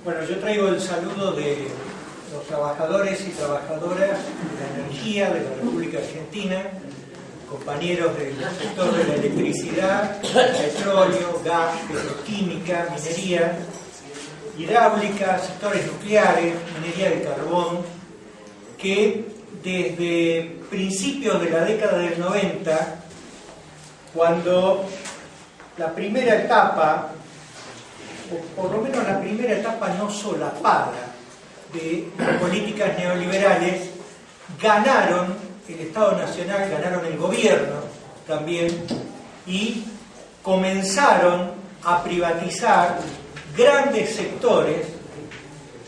Bueno, yo traigo el saludo de los trabajadores y trabajadoras de la energía de la República Argentina, compañeros del sector de la electricidad, petróleo, gas, petroquímica, minería, hidráulica, sectores nucleares, minería de carbón, que desde principios de la década del 90, cuando la primera etapa, o por lo menos la primera etapa no solapada de políticas neoliberales, ganaron el Estado Nacional, ganaron el gobierno también, y comenzaron a privatizar grandes sectores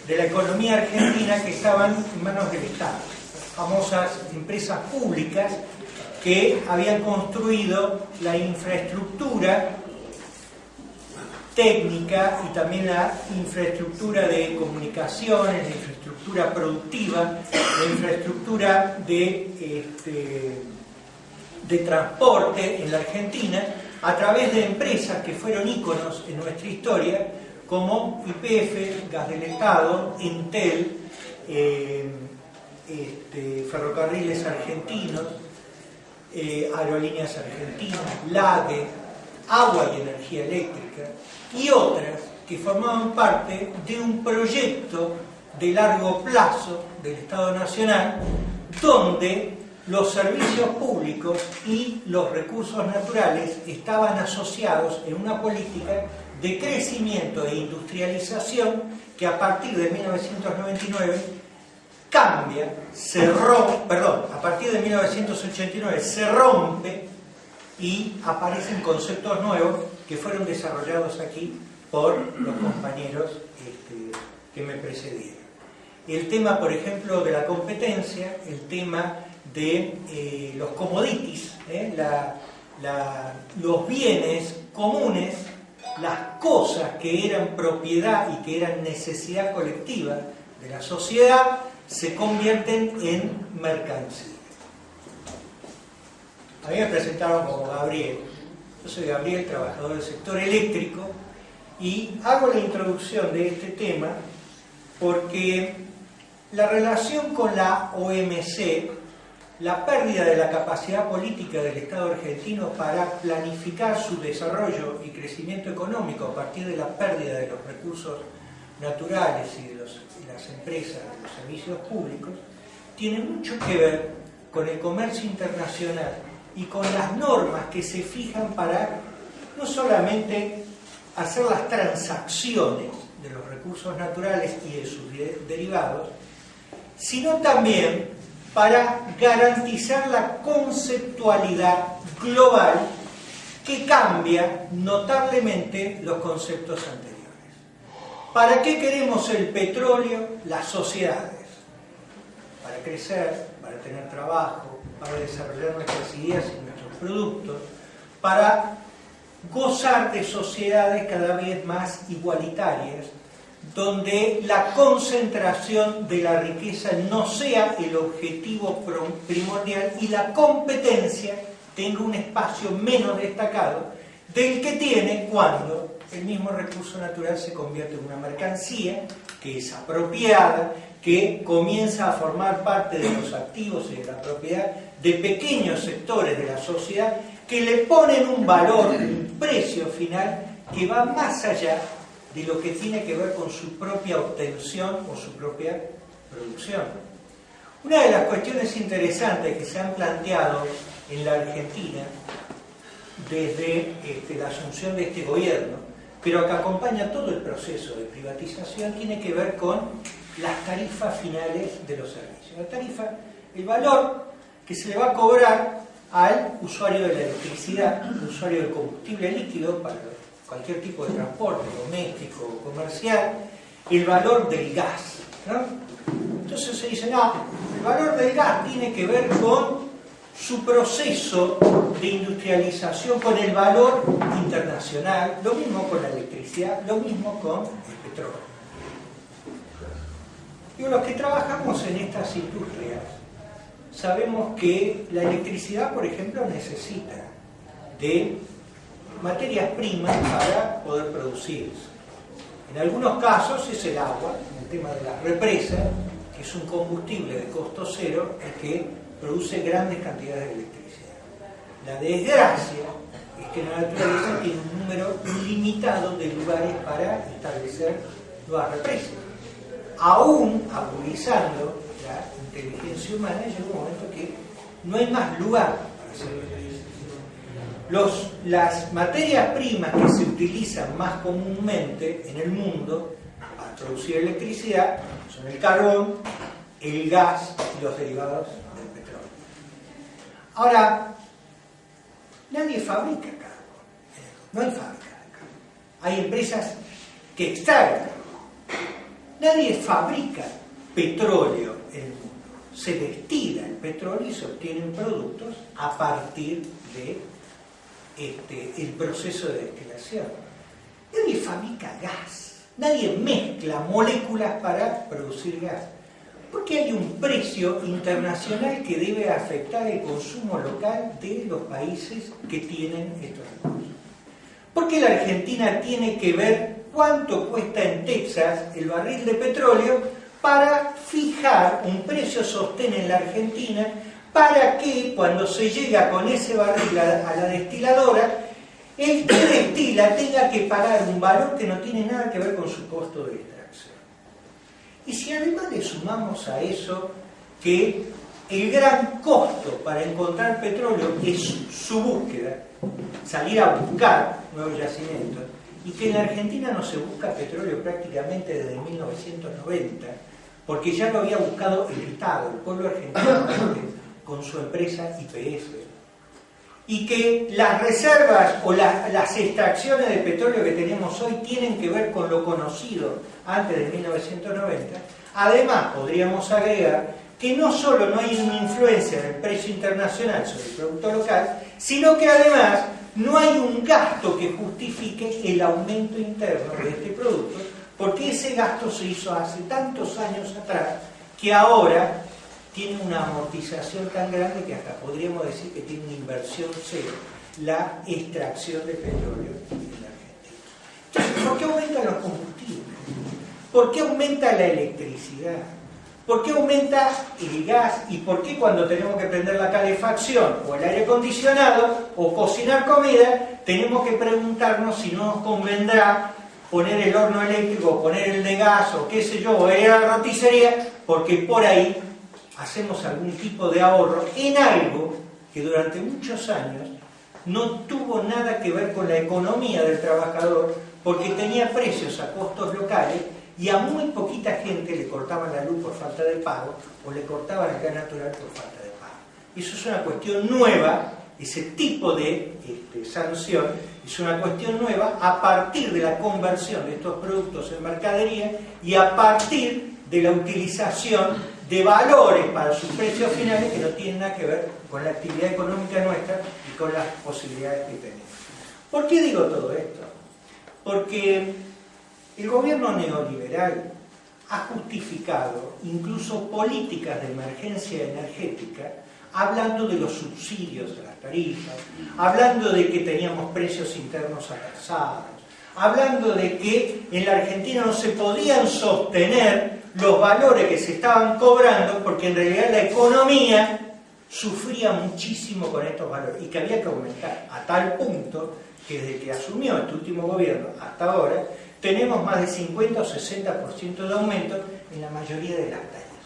de la economía argentina que estaban en manos del Estado, famosas empresas públicas que habían construido la infraestructura técnica y también la infraestructura de comunicaciones, la infraestructura productiva, la infraestructura de transporte en la Argentina, a través de empresas que fueron íconos en nuestra historia, como YPF, Gas del Estado, Entel, Ferrocarriles Argentinos, Aerolíneas Argentinas, LADE, Agua y Energía Eléctrica, y otras que formaban parte de un proyecto de largo plazo del Estado Nacional, donde los servicios públicos y los recursos naturales estaban asociados en una política de crecimiento e industrialización que a partir de 1999 cambia, a partir de 1989 se rompe y aparecen conceptos nuevos que fueron desarrollados aquí por los compañeros que me precedieron. El tema, por ejemplo, de la competencia, el tema de los commodities, los bienes comunes, las cosas que eran propiedad y que eran necesidad colectiva de la sociedad, se convierten en mercancía. A mí me presentaron como Gabriel. Yo soy Gabriel, trabajador del sector eléctrico, y hago la introducción de este tema porque la relación con la OMC, la pérdida de la capacidad política del Estado argentino para planificar su desarrollo y crecimiento económico a partir de la pérdida de los recursos naturales y de las empresas, de los servicios públicos, tiene mucho que ver con el comercio internacional y con las normas que se fijan para no solamente hacer las transacciones de los recursos naturales y de sus derivados, sino también para garantizar la conceptualidad global que cambia notablemente los conceptos anteriores. ¿Para qué queremos el petróleo? Las sociedades. Para crecer, para tener trabajo, para desarrollar nuestras ideas y nuestros productos, para gozar de sociedades cada vez más igualitarias, donde la concentración de la riqueza no sea el objetivo primordial y la competencia tenga un espacio menos destacado del que tiene cuando el mismo recurso natural se convierte en una mercancía que es apropiada, que comienza a formar parte de los activos y de la propiedad de pequeños sectores de la sociedad que le ponen un valor, un precio final que va más allá de lo que tiene que ver con su propia obtención o su propia producción. Una de las cuestiones interesantes que se han planteado en la Argentina desde la asunción de este gobierno, pero que acompaña todo el proceso de privatización, tiene que ver con las tarifas finales de los servicios. La tarifa, el valor que se le va a cobrar al usuario de la electricidad, al usuario del combustible líquido para cualquier tipo de transporte, doméstico o comercial, el valor del gas, ¿no? Entonces se dice, no, el valor del gas tiene que ver con su proceso de industrialización con el valor internacional, lo mismo con la electricidad, lo mismo con el petróleo. Y los que trabajamos en estas industrias sabemos que la electricidad, por ejemplo, necesita de materias primas para poder producirse. En algunos casos es el agua, en el tema de las represas, que es un combustible de costo cero, el que produce grandes cantidades de electricidad. La desgracia es que la naturaleza tiene un número ilimitado de lugares para establecer nuevas represas. Aún agudizando la inteligencia humana, llega un momento que no hay más lugar para hacer represas. Las materias primas que se utilizan más comúnmente en el mundo para producir electricidad son el carbón, el gas y los derivados del petróleo. Ahora, nadie fabrica carbón, no hay fábricas de carbón. Hay empresas que extraen carbón. Nadie fabrica petróleo en el mundo. Se destila el petróleo y se obtienen productos a partir de el proceso de destilación. Nadie fabrica gas. Nadie mezcla moléculas para producir gas. Porque hay un precio internacional que debe afectar el consumo local de los países que tienen estos recursos. Porque la Argentina tiene que ver cuánto cuesta en Texas el barril de petróleo para fijar un precio sostén en la Argentina, para que cuando se llega con ese barril a la destiladora, el que destila tenga que pagar un valor que no tiene nada que ver con su costo de extracción. Y si además le sumamos a eso que el gran costo para encontrar petróleo es su búsqueda, salir a buscar nuevos yacimientos, y que en la Argentina no se busca petróleo prácticamente desde 1990, porque ya lo había buscado el Estado, el pueblo argentino, con su empresa IPF, y que las reservas o las extracciones de petróleo que tenemos hoy tienen que ver con lo conocido antes de 1990. Además, podríamos agregar que no solo no hay una influencia en el precio internacional sobre el producto local, sino que además no hay un gasto que justifique el aumento interno de este producto, porque ese gasto se hizo hace tantos años atrás que ahora tiene una amortización tan grande que hasta podríamos decir que tiene una inversión cero la extracción de petróleo en la Argentina. Entonces, ¿por qué aumentan los combustibles? ¿Por qué aumenta la electricidad? ¿Por qué aumenta el gas? ¿Y por qué cuando tenemos que prender la calefacción o el aire acondicionado o cocinar comida, tenemos que preguntarnos si no nos convendrá poner el horno eléctrico, o poner el de gas o qué sé yo, o ir a la roticería, porque por ahí hacemos algún tipo de ahorro en algo que durante muchos años no tuvo nada que ver con la economía del trabajador, porque tenía precios a costos locales y a muy poquita gente le cortaban la luz por falta de pago o le cortaban el gas natural por falta de pago. Eso es una cuestión nueva, ese tipo de sanción es una cuestión nueva a partir de la conversión de estos productos en mercadería y a partir de la utilización de valores para sus precios finales que no tienen nada que ver con la actividad económica nuestra y con las posibilidades que tenemos. ¿Por qué digo todo esto? Porque el gobierno neoliberal ha justificado incluso políticas de emergencia energética hablando de los subsidios de las tarifas, hablando de que teníamos precios internos atrasados, hablando de que en la Argentina no se podían sostener los valores que se estaban cobrando porque en realidad la economía sufría muchísimo con estos valores y que había que aumentar a tal punto que desde que asumió este último gobierno hasta ahora tenemos más de 50 o 60% de aumento en la mayoría de las tallas.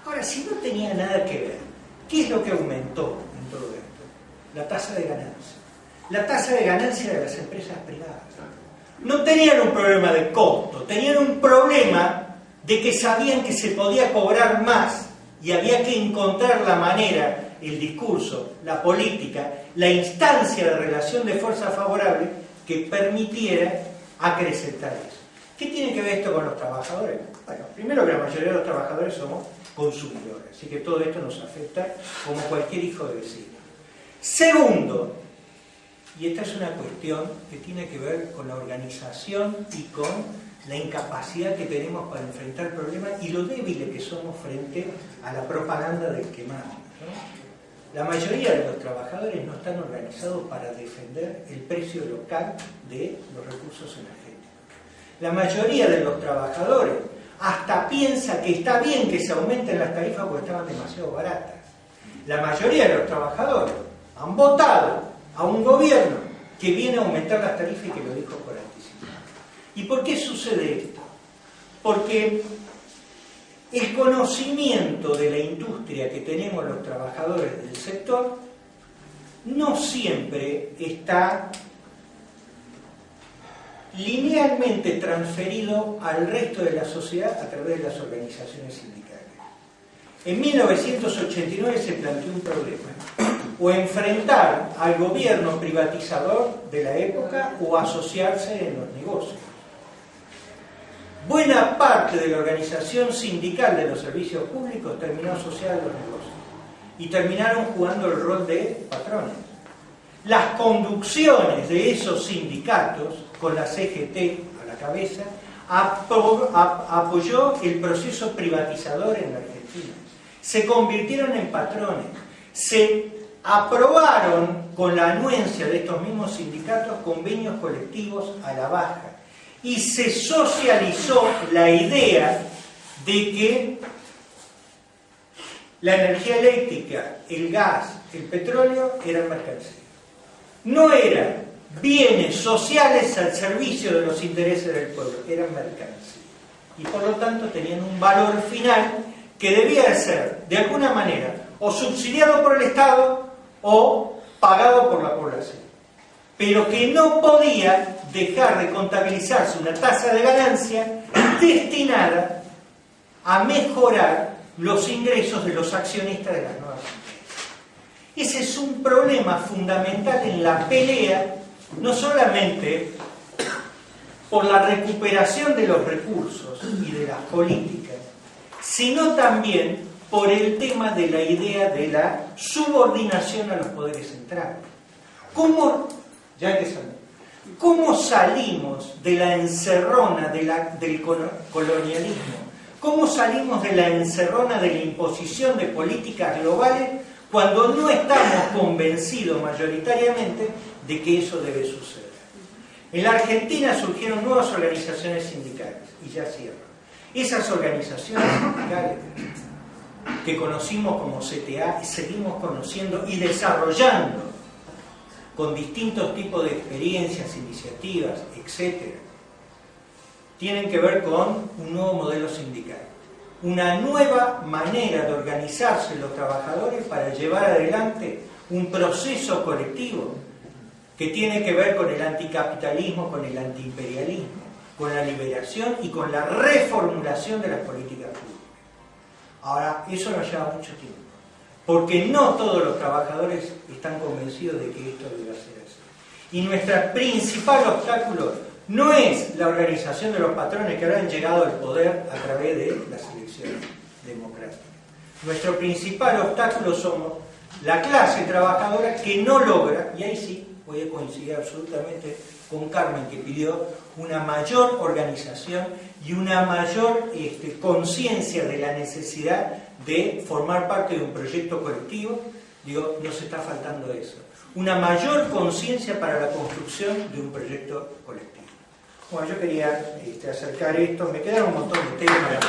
Ahora, si no tenía nada que ver, ¿qué es lo que aumentó en todo esto? La tasa de ganancia. La tasa de ganancia de las empresas privadas. No tenían un problema de costo, tenían un problema de que sabían que se podía cobrar más y había que encontrar la manera, el discurso, la política, la instancia de relación de fuerza favorable que permitiera acrecentar eso. ¿Qué tiene que ver esto con los trabajadores? Bueno, primero que la mayoría de los trabajadores somos consumidores. Así que todo esto nos afecta como cualquier hijo de vecino. Segundo, y esta es una cuestión que tiene que ver con la organización y con la incapacidad que tenemos para enfrentar problemas y lo débiles que somos frente a la propaganda del quemado, ¿no? La mayoría de los trabajadores no están organizados para defender el precio local de los recursos energéticos. La mayoría de los trabajadores hasta piensa que está bien que se aumenten las tarifas porque estaban demasiado baratas. La mayoría de los trabajadores han votado a un gobierno que viene a aumentar las tarifas y que lo dijo por anticipado. ¿Y por qué sucede esto? Porque el conocimiento de la industria que tenemos los trabajadores del sector no siempre está linealmente transferido al resto de la sociedad a través de las organizaciones sindicales. En 1989 se planteó un problema: o enfrentar al gobierno privatizador de la época o asociarse en los negocios. Buena parte de la organización sindical de los servicios públicos terminó asociada a los negocios y terminaron jugando el rol de patrones. Las conducciones de esos sindicatos, con la CGT a la cabeza, apoyó el proceso privatizador en la Argentina. Se convirtieron en patrones, se aprobaron con la anuencia de estos mismos sindicatos convenios colectivos a la baja y se socializó la idea de que la energía eléctrica, el gas, el petróleo eran mercancías. No eran bienes sociales al servicio de los intereses del pueblo, eran mercancías. Y por lo tanto tenían un valor final que debía ser, de alguna manera, o subsidiado por el Estado o pagado por la población. Pero que no podía dejar de contabilizarse una tasa de ganancia destinada a mejorar los ingresos de los accionistas de las nuevas empresas. Ese es un problema fundamental en la pelea, no solamente por la recuperación de los recursos y de las políticas, sino también por el tema de la idea de la subordinación a los poderes centrales. ¿Cómo salimos de la encerrona del colonialismo? ¿Cómo salimos de la encerrona de la imposición de políticas globales cuando no estamos convencidos mayoritariamente de que eso debe suceder? En la Argentina surgieron nuevas organizaciones sindicales, y ya cierro. Esas organizaciones sindicales que conocimos como CTA y seguimos conociendo y desarrollando con distintos tipos de experiencias, iniciativas, etc., tienen que ver con un nuevo modelo sindical, una nueva manera de organizarse los trabajadores para llevar adelante un proceso colectivo que tiene que ver con el anticapitalismo, con el antiimperialismo, con la liberación y con la reformulación de las políticas públicas. Ahora, eso nos lleva mucho tiempo, porque no todos los trabajadores están convencidos de que esto debe ser así. Y nuestro principal obstáculo no es la organización de los patrones que ahora han llegado al poder a través de las elecciones democráticas. Nuestro principal obstáculo somos la clase trabajadora que no logra, y ahí sí voy a coincidir absolutamente con Carmen, que pidió una mayor organización y una mayor conciencia de la necesidad de formar parte de un proyecto colectivo. Digo, nos está faltando eso. Una mayor conciencia para la construcción de un proyecto colectivo. Bueno, yo quería acercar esto, me quedaron un montón de temas.